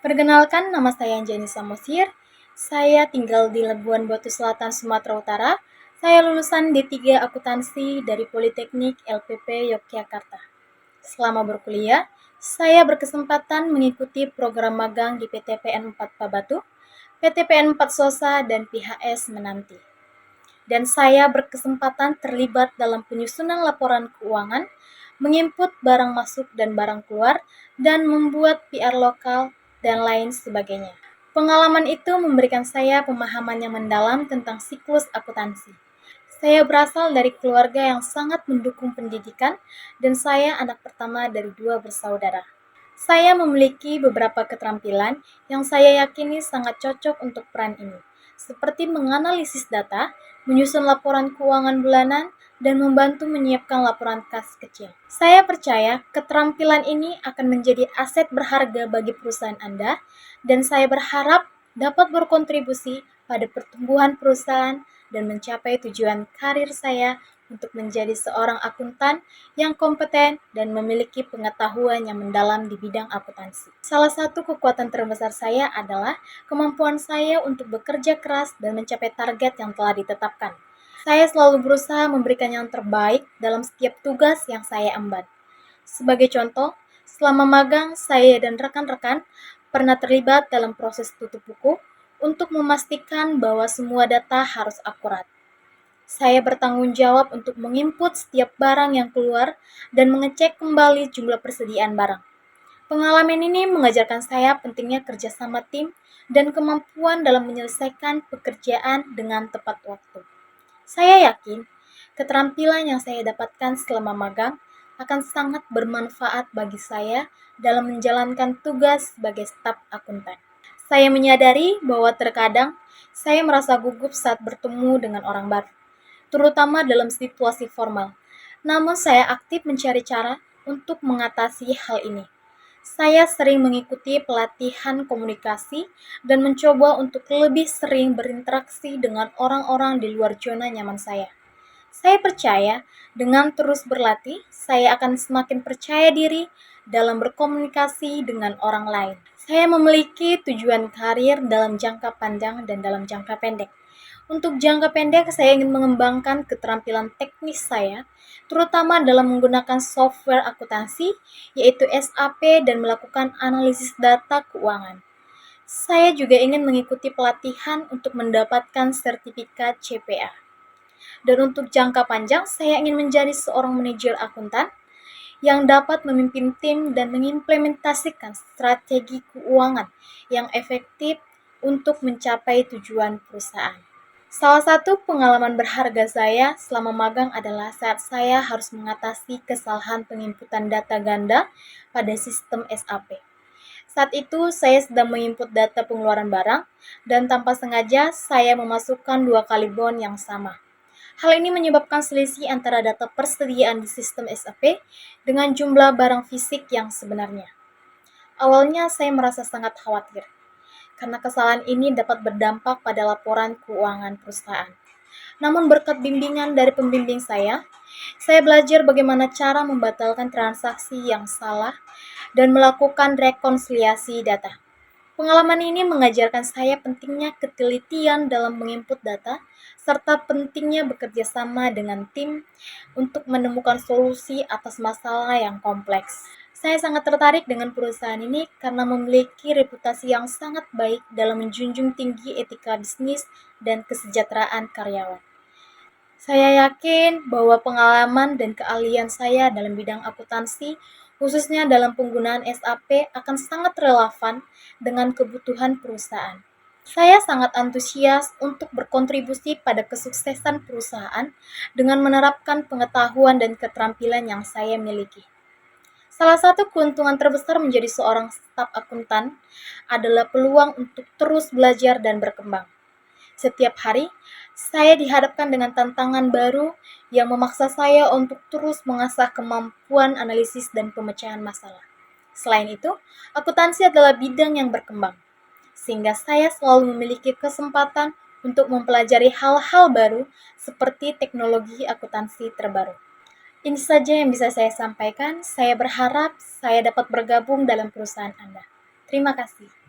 Perkenalkan, nama saya Anjani Samosir. Saya tinggal di Labuan Batu Selatan, Sumatera Utara. Saya lulusan D3 Akuntansi dari Politeknik LPP Yogyakarta. Selama berkuliah, saya berkesempatan mengikuti program magang di PT PN 4 Pabatu, PT PN 4 Sosa, dan PHS Menanti. Dan saya berkesempatan terlibat dalam penyusunan laporan keuangan, menginput barang masuk dan barang keluar, dan membuat PR lokal, dan lain sebagainya. Pengalaman itu memberikan saya pemahaman yang mendalam tentang siklus akuntansi. Saya berasal dari keluarga yang sangat mendukung pendidikan, dan saya anak pertama dari 2 bersaudara. Saya memiliki beberapa keterampilan yang saya yakini sangat cocok untuk peran ini, seperti menganalisis data, menyusun laporan keuangan bulanan, dan membantu menyiapkan laporan kas kecil. Saya percaya keterampilan ini akan menjadi aset berharga bagi perusahaan Anda, dan saya berharap dapat berkontribusi pada pertumbuhan perusahaan dan mencapai tujuan karir saya untuk menjadi seorang akuntan yang kompeten dan memiliki pengetahuan yang mendalam di bidang akuntansi. Salah satu kekuatan terbesar saya adalah kemampuan saya untuk bekerja keras dan mencapai target yang telah ditetapkan. Saya selalu berusaha memberikan yang terbaik dalam setiap tugas yang saya emban. Sebagai contoh, selama magang, saya dan rekan-rekan pernah terlibat dalam proses tutup buku untuk memastikan bahwa semua data harus akurat. Saya bertanggung jawab untuk menginput setiap barang yang keluar dan mengecek kembali jumlah persediaan barang. Pengalaman ini mengajarkan saya pentingnya kerjasama tim dan kemampuan dalam menyelesaikan pekerjaan dengan tepat waktu. Saya yakin keterampilan yang saya dapatkan selama magang akan sangat bermanfaat bagi saya dalam menjalankan tugas sebagai staf akuntan. Saya menyadari bahwa terkadang saya merasa gugup saat bertemu dengan orang baru, terutama dalam situasi formal. Namun saya aktif mencari cara untuk mengatasi hal ini. Saya sering mengikuti pelatihan komunikasi dan mencoba untuk lebih sering berinteraksi dengan orang-orang di luar zona nyaman saya. Saya percaya dengan terus berlatih, saya akan semakin percaya diri dalam berkomunikasi dengan orang lain. Saya memiliki tujuan karir dalam jangka panjang dan dalam jangka pendek. Untuk jangka pendek, saya ingin mengembangkan keterampilan teknis saya, terutama dalam menggunakan software akuntansi, yaitu SAP, dan melakukan analisis data keuangan. Saya juga ingin mengikuti pelatihan untuk mendapatkan sertifikat CPA. Dan untuk jangka panjang, saya ingin menjadi seorang manajer akuntan yang dapat memimpin tim dan mengimplementasikan strategi keuangan yang efektif untuk mencapai tujuan perusahaan. Salah satu pengalaman berharga saya selama magang adalah saat saya harus mengatasi kesalahan penginputan data ganda pada sistem SAP. Saat itu, saya sedang menginput data pengeluaran barang, dan tanpa sengaja saya memasukkan 2 kali bon yang sama. Hal ini menyebabkan selisih antara data persediaan di sistem SAP dengan jumlah barang fisik yang sebenarnya. Awalnya saya merasa sangat khawatir, karena kesalahan ini dapat berdampak pada laporan keuangan perusahaan. Namun berkat bimbingan dari pembimbing saya belajar bagaimana cara membatalkan transaksi yang salah dan melakukan rekonsiliasi data. Pengalaman ini mengajarkan saya pentingnya ketelitian dalam menginput data, serta pentingnya bekerja sama dengan tim untuk menemukan solusi atas masalah yang kompleks. Saya sangat tertarik dengan perusahaan ini karena memiliki reputasi yang sangat baik dalam menjunjung tinggi etika bisnis dan kesejahteraan karyawan. Saya yakin bahwa pengalaman dan keahlian saya dalam bidang akuntansi, khususnya dalam penggunaan SAP, akan sangat relevan dengan kebutuhan perusahaan. Saya sangat antusias untuk berkontribusi pada kesuksesan perusahaan dengan menerapkan pengetahuan dan keterampilan yang saya miliki. Salah satu keuntungan terbesar menjadi seorang staf akuntan adalah peluang untuk terus belajar dan berkembang. Setiap hari, saya dihadapkan dengan tantangan baru yang memaksa saya untuk terus mengasah kemampuan analisis dan pemecahan masalah. Selain itu, akuntansi adalah bidang yang berkembang, sehingga saya selalu memiliki kesempatan untuk mempelajari hal-hal baru seperti teknologi akuntansi terbaru. Ini saja yang bisa saya sampaikan. Saya berharap saya dapat bergabung dalam perusahaan Anda. Terima kasih.